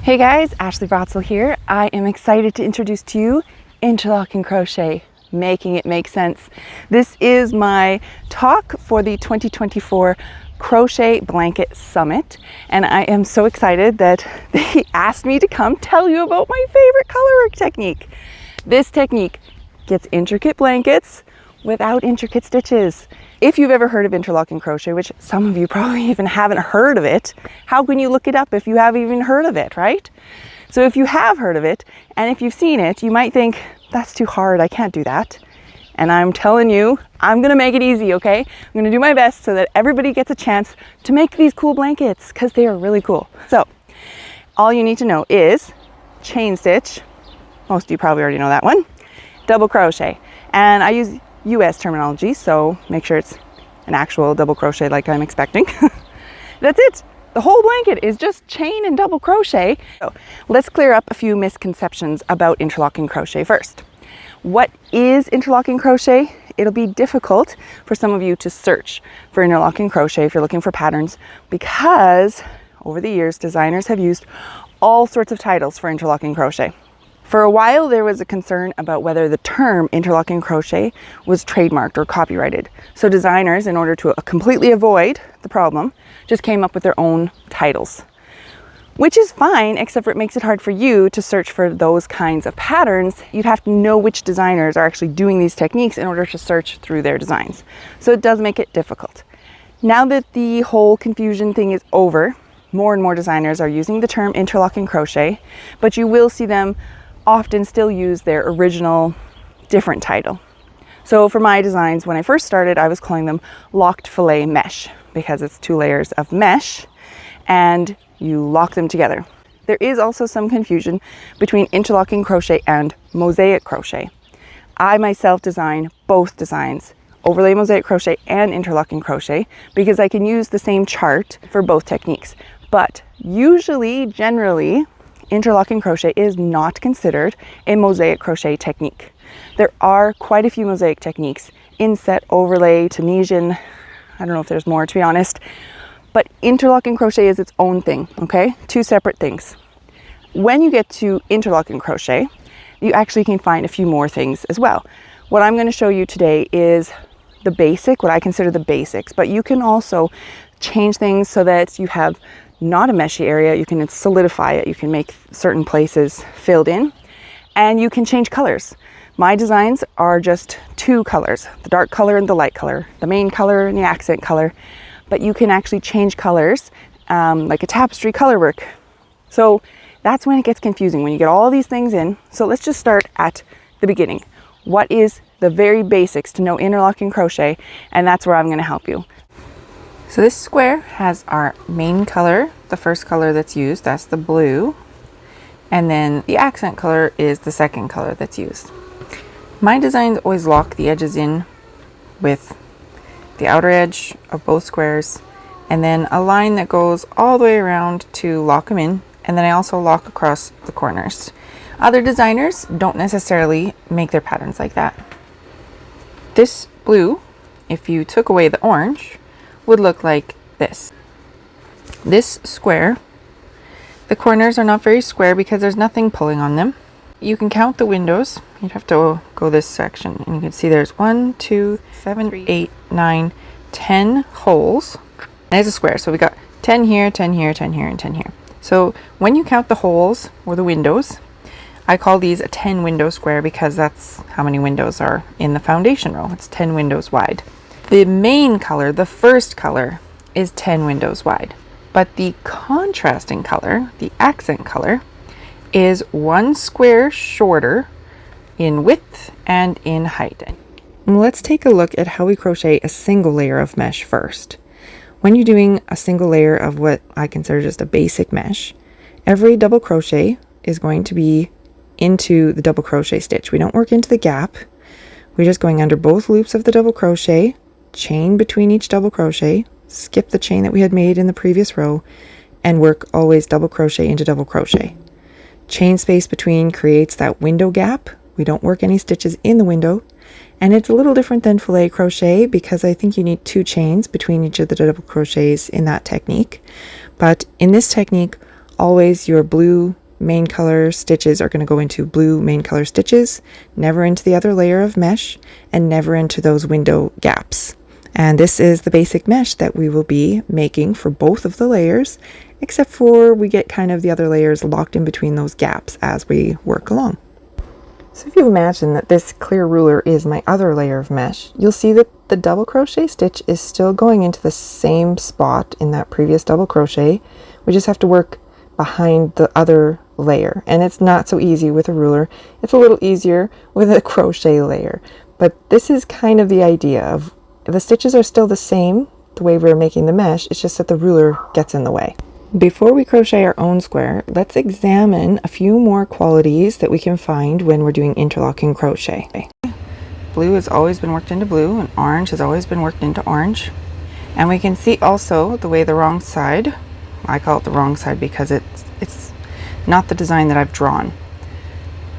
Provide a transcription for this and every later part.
Hey guys, Ashley Brotzel here. I am excited to introduce to you Interlocking Crochet, making it make sense. This is my talk for the 2024 Crochet Blanket Summit, and I am so excited that they asked me to come tell you about my favorite colorwork technique. This technique gets intricate blankets without intricate stitches. If you've ever heard of interlocking crochet, which some of you probably even haven't heard of it, how can you look it up if you haven't even heard of it, right? So if you have heard of it, and if you've seen it, you might think, that's too hard, I can't do that. And I'm telling you, I'm gonna make it easy, okay? I'm gonna do my best so that everybody gets a chance to make these cool blankets, because they are really cool. So, all you need to know is chain stitch, most of you probably already know that one, double crochet, and I use US terminology, so make sure it's an actual double crochet like I'm expecting. That's it. The whole blanket is just chain and double crochet. So let's clear up a few misconceptions about interlocking crochet first. What is interlocking crochet? It'll be difficult for some of you to search for interlocking crochet if you're looking for patterns, because over the years designers have used all sorts of titles for interlocking crochet. For a while, there was a concern about whether the term interlocking crochet was trademarked or copyrighted. So designers, in order to completely avoid the problem, just came up with their own titles, which is fine, except for it makes it hard for you to search for those kinds of patterns. You'd have to know which designers are actually doing these techniques in order to search through their designs. So it does make it difficult. Now that the whole confusion thing is over, more and more designers are using the term interlocking crochet, but you will see them often still use their original different title. So for my designs, when I first started, I was calling them locked fillet mesh, because it's 2 layers of mesh and you lock them together. There is also some confusion between interlocking crochet and mosaic crochet. I myself design both designs, overlay mosaic crochet and interlocking crochet, because I can use the same chart for both techniques. But usually, generally, interlocking crochet is not considered a mosaic crochet technique. There are quite a few mosaic techniques: inset, overlay, Tunisian. I don't know if there's more, to be honest, but interlocking crochet is its own thing, okay? 2 separate things. When you get to interlocking crochet, you actually can find a few more things as well. What I'm going to show you today is the basic, what I consider the basics, but you can also change things so that you have not a meshy area. You can solidify it, you can make certain places filled in, and you can change colors. My designs are just 2 colors, the dark color and the light color, the main color and the accent color, but you can actually change colors like a tapestry color work. So that's when it gets confusing, when you get all these things in. So let's just start at the beginning. What is the very basics to know interlocking crochet? And that's where I'm going to help you. So this square has our main color, the first color that's used, that's the blue. And then the accent color is the second color that's used. My designs always lock the edges in with the outer edge of both squares, and then a line that goes all the way around to lock them in. And then I also lock across the corners. Other designers don't necessarily make their patterns like that. This blue, if you took away the orange, would look like this. This square, the corners are not very square because there's nothing pulling on them. You can count the windows. You'd have to go this section, and you can see there's 1, 2, 7, 8, 9, 10 holes. And it's a square, so we got 10 here, 10 here, 10 here, and 10 here. So when you count the holes or the windows, I call these a 10 window square because that's how many windows are in the foundation row. It's 10 windows wide. The main color, the first color, is 10 windows wide, but the contrasting color, the accent color, is 1 square shorter in width and in height. Let's take a look at how we crochet a single layer of mesh first. When you're doing a single layer of what I consider just a basic mesh, every double crochet is going to be into the double crochet stitch. We don't work into the gap. We're just going under both loops of the double crochet, chain between each double crochet, skip the chain that we had made in the previous row, and work always double crochet into double crochet. Chain space between creates that window gap. We don't work any stitches in the window, and it's a little different than filet crochet because I think you need 2 chains between each of the double crochets in that technique. But in this technique, Always your blue main color stitches are going to go into blue main color stitches, never into the other layer of mesh, and never into those window gaps. And this is the basic mesh that we will be making for both of the layers, except for we get kind of the other layers locked in between those gaps as we work along. So if you imagine that this clear ruler is my other layer of mesh, you'll see that the double crochet stitch is still going into the same spot in that previous double crochet. We just have to work behind the other layer, and it's not so easy with a ruler. It's a little easier with a crochet layer, but this is kind of the idea of the stitches are still the same the way we're making the mesh. It's just that the ruler gets in the way. Before we crochet our own square, let's examine a few more qualities that we can find when we're doing interlocking crochet. Blue has always been worked into blue, and orange has always been worked into orange. And we can see also the way the wrong side, I call it the wrong side because it's not the design that I've drawn.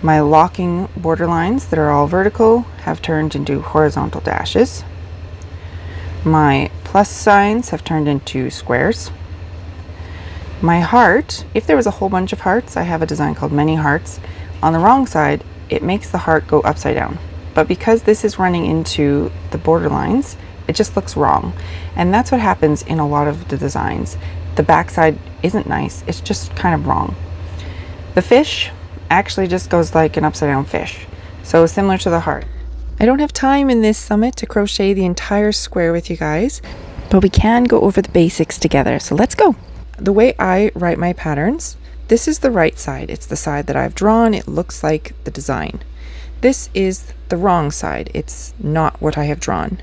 My locking border lines that are all vertical have turned into horizontal dashes. My plus signs have turned into squares. My heart, if there was a whole bunch of hearts, I have a design called many hearts. On the wrong side, it makes the heart go upside down. But because this is running into the border lines, it just looks wrong. And that's what happens in a lot of the designs. The back side isn't nice, it's just kind of wrong. The fish actually just goes like an upside down fish. So similar to the heart. I don't have time in this summit to crochet the entire square with you guys, but we can go over the basics together. So let's go. The way I write my patterns, this is the right side. It's the side that I've drawn. It looks like the design. This is the wrong side. It's not what I have drawn.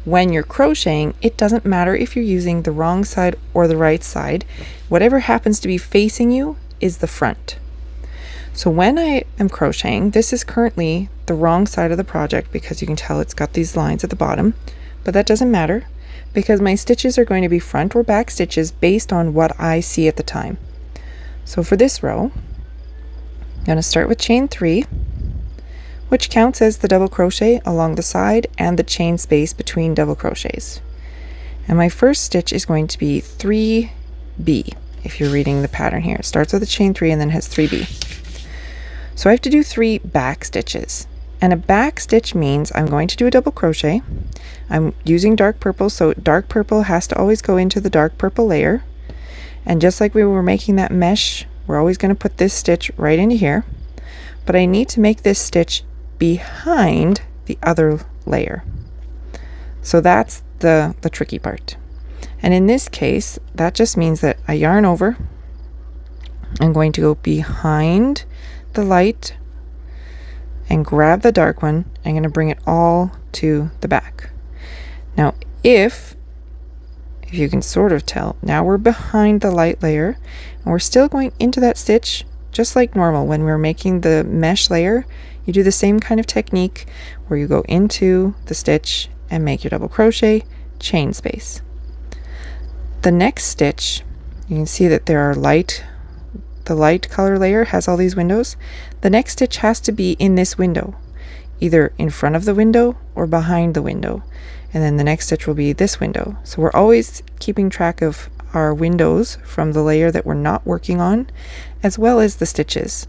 When you're crocheting, it doesn't matter if you're using the wrong side or the right side. Whatever happens to be facing you is the front. So when I am crocheting, this is currently the wrong side of the project because you can tell it's got these lines at the bottom, but that doesn't matter because my stitches are going to be front or back stitches based on what I see at the time. So for this row, I'm going to start with chain 3, which counts as the double crochet along the side and the chain space between double crochets. And my first stitch is going to be 3B. If you're reading the pattern here, it starts with a chain 3 and then has 3B. So I have to do 3 back stitches. And a back stitch means I'm going to do a double crochet. I'm using dark purple, so dark purple has to always go into the dark purple layer. And just like we were making that mesh, we're always going to put this stitch right into here. But I need to make this stitch behind the other layer. So that's the tricky part. And in this case, that just means that I yarn over. I'm going to go behind the light and grab the dark one. I'm going to bring it all to the back. Now, if you can sort of tell, now we're behind the light layer and we're still going into that stitch just like normal. When we're making the mesh layer, you do the same kind of technique where you go into the stitch and make your double crochet, chain space. The next stitch, you can see that there are the light color layer has all these windows. The next stitch has to be in this window, either in front of the window or behind the window. And then the next stitch will be this window. So we're always keeping track of our windows from the layer that we're not working on, as well as the stitches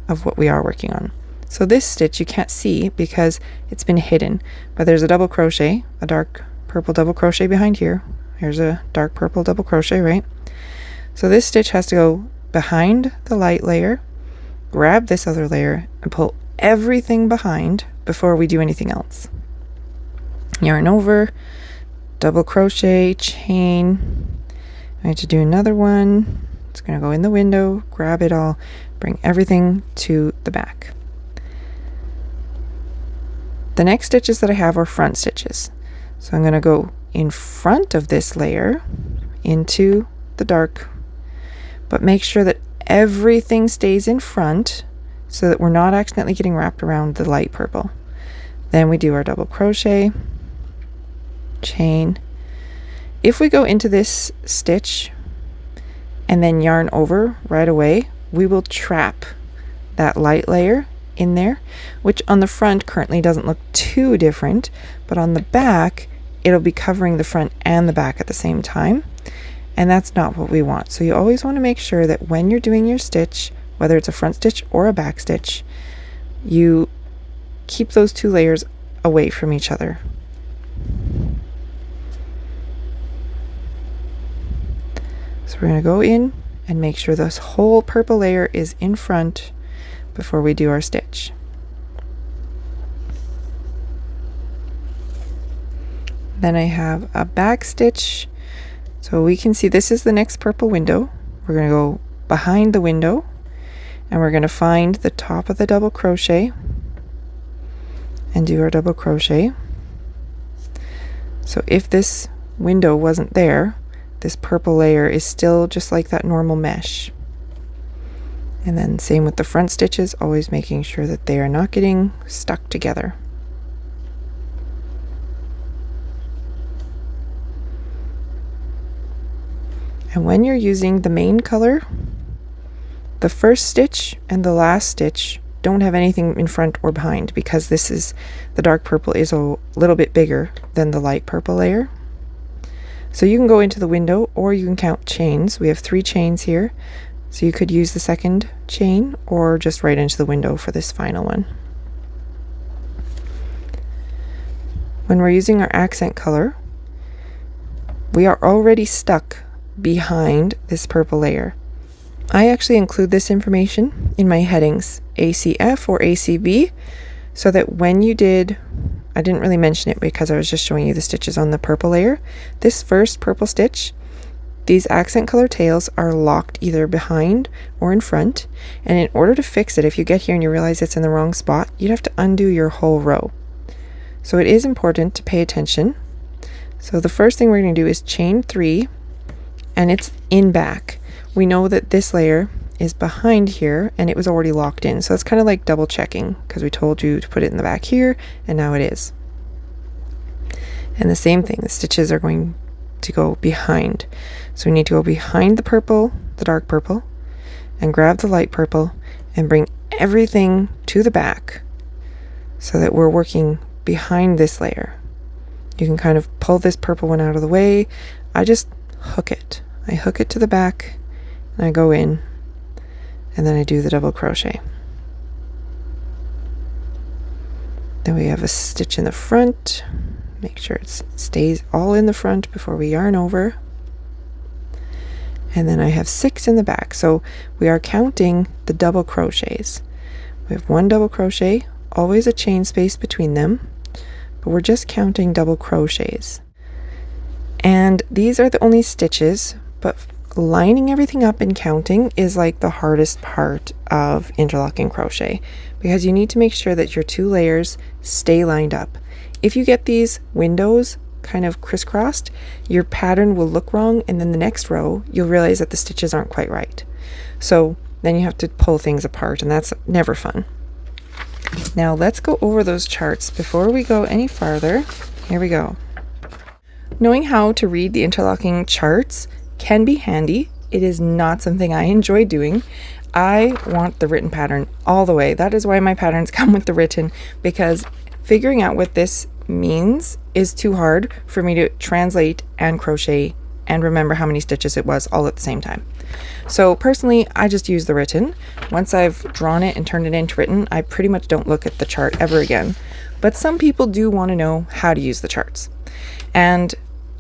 of what we are working on. So this stitch you can't see because it's been hidden, but there's a double crochet, a dark purple double crochet behind here. Here's a dark purple double crochet, right? So this stitch has to go behind the light layer, grab this other layer, and pull everything behind before we do anything else. Yarn over, double crochet, chain. I need to do another one. It's going to go in the window, grab it all, bring everything to the back. The next stitches that I have are front stitches. So I'm going to go in front of this layer into the dark, but make sure that everything stays in front so that we're not accidentally getting wrapped around the light purple. Then we do our double crochet, chain. If we go into this stitch and then yarn over right away, we will trap that light layer in there, which on the front currently doesn't look too different, but on the back it'll be covering the front and the back at the same time. and that's not what we want. So you always want to make sure that when you're doing your stitch, whether it's a front stitch or a back stitch, you keep those two layers away from each other. So we're going to go in and make sure this whole purple layer is in front before we do our stitch. Then I have a back stitch. So we can see this is the next purple window. We're going to go behind the window and we're going to find the top of the double crochet and do our double crochet. So if this window wasn't there, this purple layer is still just like that normal mesh. And then same with the front stitches, always making sure that they are not getting stuck together. And when you're using the main color, the first stitch and the last stitch don't have anything in front or behind, because this is, the dark purple is a little bit bigger than the light purple layer. So you can go into the window or you can count chains. We have 3 chains here. So you could use the second chain or just right into the window for this final one. When we're using our accent color, we are already stuck behind this purple layer. I actually include this information in my headings, ACF or ACB, so that when you did, I didn't really mention it because I was just showing you the stitches on the purple layer. This first purple stitch, these accent color tails are locked either behind or in front, and in order to fix it, if you get here and you realize it's in the wrong spot, you'd have to undo your whole row. So it is important to pay attention. So the first thing we're going to do is chain 3, and it's in back. We know that this layer is behind here and it was already locked in, so it's kind of like double checking, because we told you to put it in the back here and now it is. And the same thing, the stitches are going to go behind, so we need to go behind the purple, the dark purple, and grab the light purple and bring everything to the back so that we're working behind this layer. You can kind of pull this purple one out of the way. I just hook it. I hook it to the back and I go in, and then I do the double crochet. Then we have a stitch in the front. Make sure it stays all in the front before we yarn over. And then I have 6 in the back. So we are counting the double crochets. We have 1 double crochet, always a chain space between them, but we're just counting double crochets. And these are the only stitches, but lining everything up and counting is like the hardest part of interlocking crochet, because you need to make sure that your 2 layers stay lined up. If you get these windows kind of crisscrossed, your pattern will look wrong, and then the next row you'll realize that the stitches aren't quite right. So then you have to pull things apart, and that's never fun. Now let's go over those charts before we go any farther. Here we go. Knowing how to read the interlocking charts can be handy. It is not something I enjoy doing. I want the written pattern all the way. That is why my patterns come with the written, because figuring out what this means is too hard for me to translate and crochet and remember how many stitches it was all at the same time. So personally, I just use the written. Once I've drawn it and turned it into written, I pretty much don't look at the chart ever again. But some people do want to know how to use the charts. And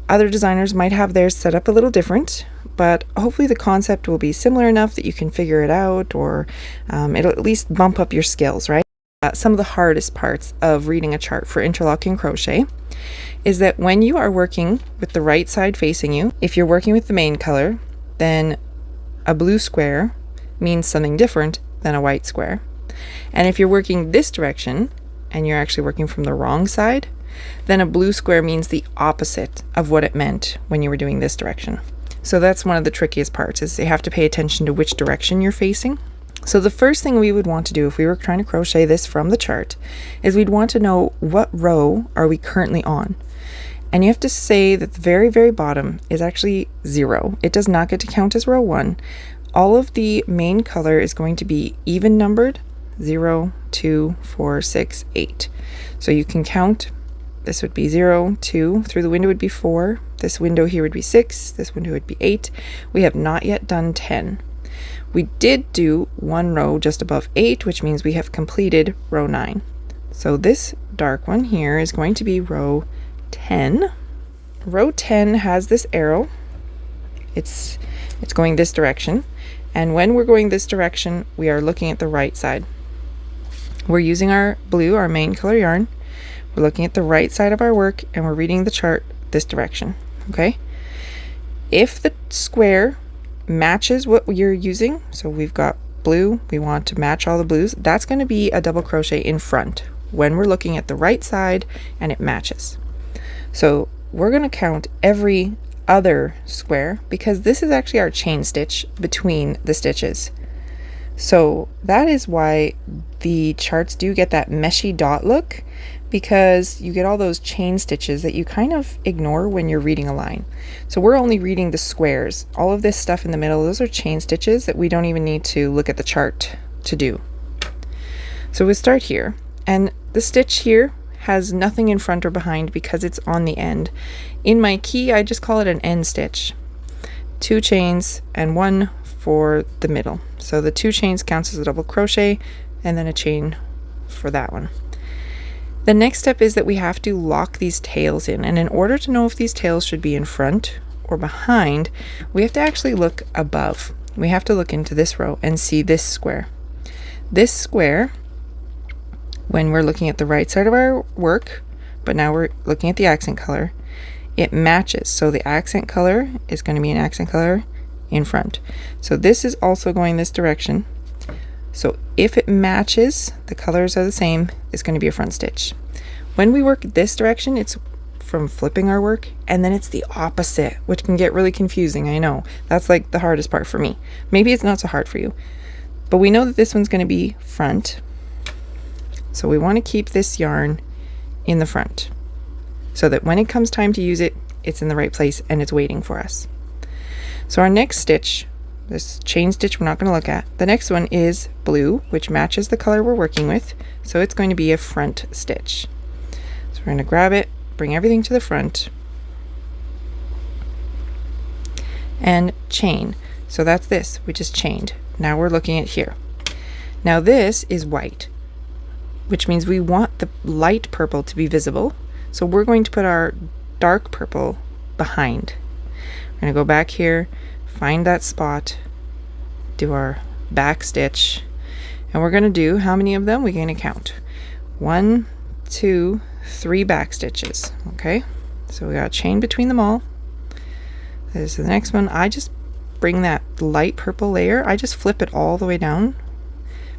other designers might have theirs set up a little different, but hopefully the concept will be similar enough that you can figure it out, or it'll at least bump up your skills, right? Some of the hardest parts of reading a chart for interlocking crochet is that when you are working with the right side facing you, if you're working with the main color, then a blue square means something different than a white square. And if you're working this direction and you're actually working from the wrong side, then a blue square means the opposite of what it meant when you were doing this direction. So that's one of the trickiest parts, is you have to pay attention to which direction you're facing. So the first thing we would want to do if we were trying to crochet this from the chart is we'd want to know what row are we currently on. And you have to say that the very, very bottom is actually 0. It does not get to count as row 1. All of the main color is going to be even numbered, 0, 2, 4, 6, 8. So you can count This would be 0, 2. Through the window would be 4. This window here would be 6. This window would be 8. We have not yet done 10. We did do one row just above 8, which means we have completed row 9. So this dark one here is going to be row 10. Row 10 has this arrow. It's going this direction. And when we're going this direction, we are looking at the right side. We're using our blue, our main color yarn. We're looking at the right side of our work and we're reading the chart this direction, okay? If the square matches what you're using, so we've got blue, we want to match all the blues, that's going to be a double crochet in front when we're looking at the right side and it matches. So we're going to count every other square because this is actually our chain stitch between the stitches. So that is why the charts do get that meshy dot look, because you get all those chain stitches that you kind of ignore when you're reading a line. So we're only reading the squares. All of this stuff in the middle, those are chain stitches that we don't even need to look at the chart to do. So we'll start here, and the stitch here has nothing in front or behind because it's on the end. In my key, I just call it an end stitch. 2 chains and 1 for the middle. So the 2 chains counts as a double crochet and then a chain for that one. The next step is that we have to lock these tails in, and in order to know if these tails should be in front or behind, we have to actually look above. We have to look into this row and see this square. This square, when we're looking at the right side of our work, but now we're looking at the accent color, it matches. So the accent color is going to be an accent color in front. So this is also going this direction. So if it matches, the colors are the same, it's going to be a front stitch. When we work this direction, it's from flipping our work, and then it's the opposite, which can get really confusing. I know that's like the hardest part for me. Maybe it's not so hard for you, but we know that this one's going to be front. So we want to keep this yarn in the front so that when it comes time to use it, it's in the right place and it's waiting for us. So our next stitch, this chain stitch we're not going to look at. The next one is blue, which matches the color we're working with. So it's going to be a front stitch. So we're going to grab it, bring everything to the front, and chain. So that's this, we just chained. Now we're looking at here. Now this is white, which means we want the light purple to be visible. So we're going to put our dark purple behind. We're going to go back here, find that spot, do our back stitch, and we're going to do, how many of them? We're going to count. 1, 2, 3 back stitches. Okay, so we got a chain between them all. This is the next one. I just bring that light purple layer, I just flip it all the way down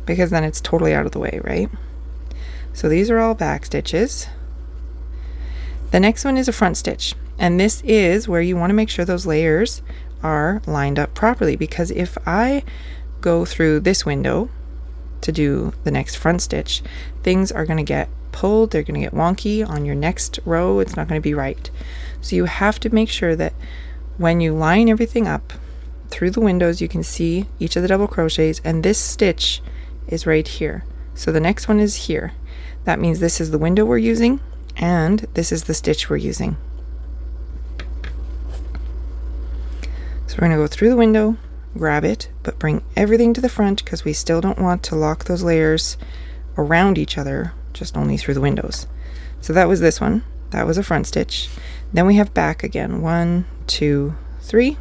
because then it's totally out of the way, right? So these are all back stitches. The next one is a front stitch, and this is where you want to make sure those layers are lined up properly, because if I go through this window to do the next front stitch, things are going to get pulled, they're going to get wonky on your next row, it's not going to be right. So you have to make sure that when you line everything up through the windows, you can see each of the double crochets, and this stitch is right here. So the next one is here. That means this is the window we're using, and this is the stitch we're using. So we're going to go through the window, grab it, but bring everything to the front because we still don't want to lock those layers around each other, just only through the windows. So that was this one. That was a front stitch. Then we have back again. 1, 2, 3.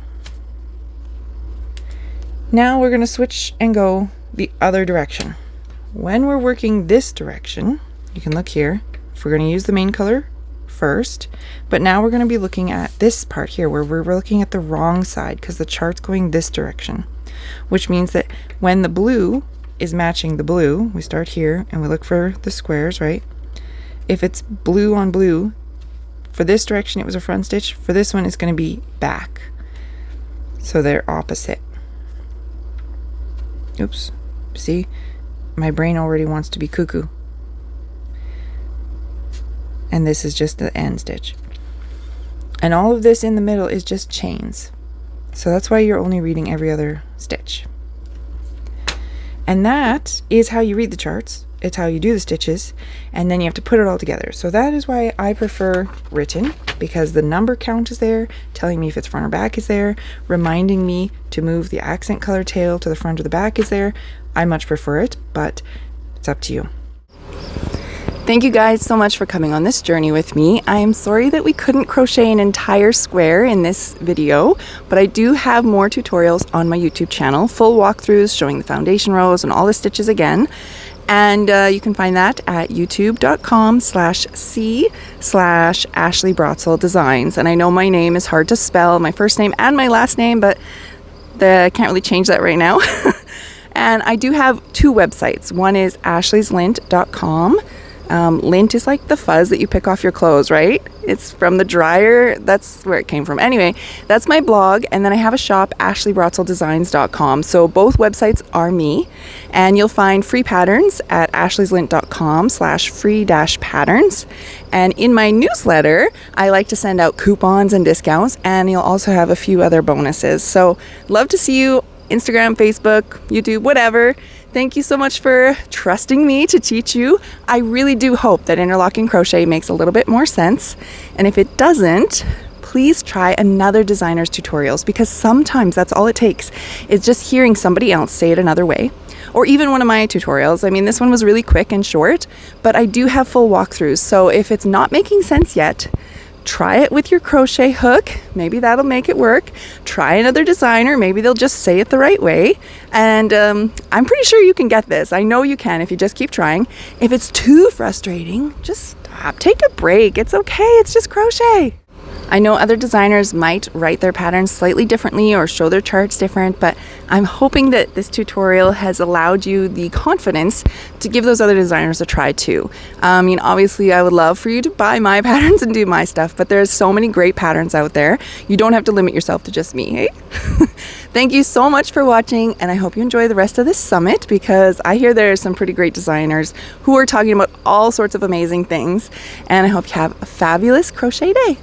Now we're going to switch and go the other direction. When we're working this direction, you can look here. If we're going to use the main color first, but now we're going to be looking at this part here where we're looking at the wrong side because the chart's going this direction, which means that when the blue is matching the blue, we start here and we look for the squares, right? If it's blue on blue, for this direction it was a front stitch, for this one it's going to be back. So they're opposite. Oops, see, my brain already wants to be cuckoo. And this is just the end stitch. And all of this in the middle is just chains. So that's why you're only reading every other stitch. And that is how you read the charts. it's how you do the stitches, and then you have to put it all together. So that is why I prefer written, because the number count is there, telling me if it's front or back is there, reminding me to move the accent color tail to the front or the back is there. I much prefer it, but it's up to you. Thank you guys so much for coming on this journey with me. I am sorry that we couldn't crochet an entire square in this video, but I do have more tutorials on my YouTube channel, full walkthroughs showing the foundation rows and all the stitches again. And you can find that at youtube.com/c/Ashley Brotzel Designs. And I know my name is hard to spell, my first name and my last name, but I can't really change that right now. And I do have two websites. One is ashleylint.com. Lint is like the fuzz that you pick off your clothes, right? It's from the dryer. That's where it came from. Anyway, that's my blog. And then I have a shop, ashleybrotzeldesigns.com. So both websites are me. And you'll find free patterns at ashleyslint.com/free-patterns. And in my newsletter, I like to send out coupons and discounts. And you'll also have a few other bonuses. So love to see you. Instagram, Facebook, YouTube, whatever. Thank you so much for trusting me to teach you. I really do hope that interlocking crochet makes a little bit more sense. And if it doesn't, please try another designer's tutorials, because sometimes that's all it takes, is just hearing somebody else say it another way. Or even one of my tutorials. I mean, this one was really quick and short, but I do have full walkthroughs. So if it's not making sense yet, try it with your crochet hook. Maybe that'll make it work. Try another designer. Maybe they'll just say it the right way. And I'm pretty sure you can get this. I know you can if you just keep trying. If it's too frustrating, just stop. Take a break. It's okay. It's just crochet. I know other designers might write their patterns slightly differently or show their charts different, but I'm hoping that this tutorial has allowed you the confidence to give those other designers a try too. I mean, obviously I would love for you to buy my patterns and do my stuff, but there's so many great patterns out there. You don't have to limit yourself to just me, hey? Thank you so much for watching, and I hope you enjoy the rest of this summit, because I hear there are some pretty great designers who are talking about all sorts of amazing things, and I hope you have a fabulous crochet day.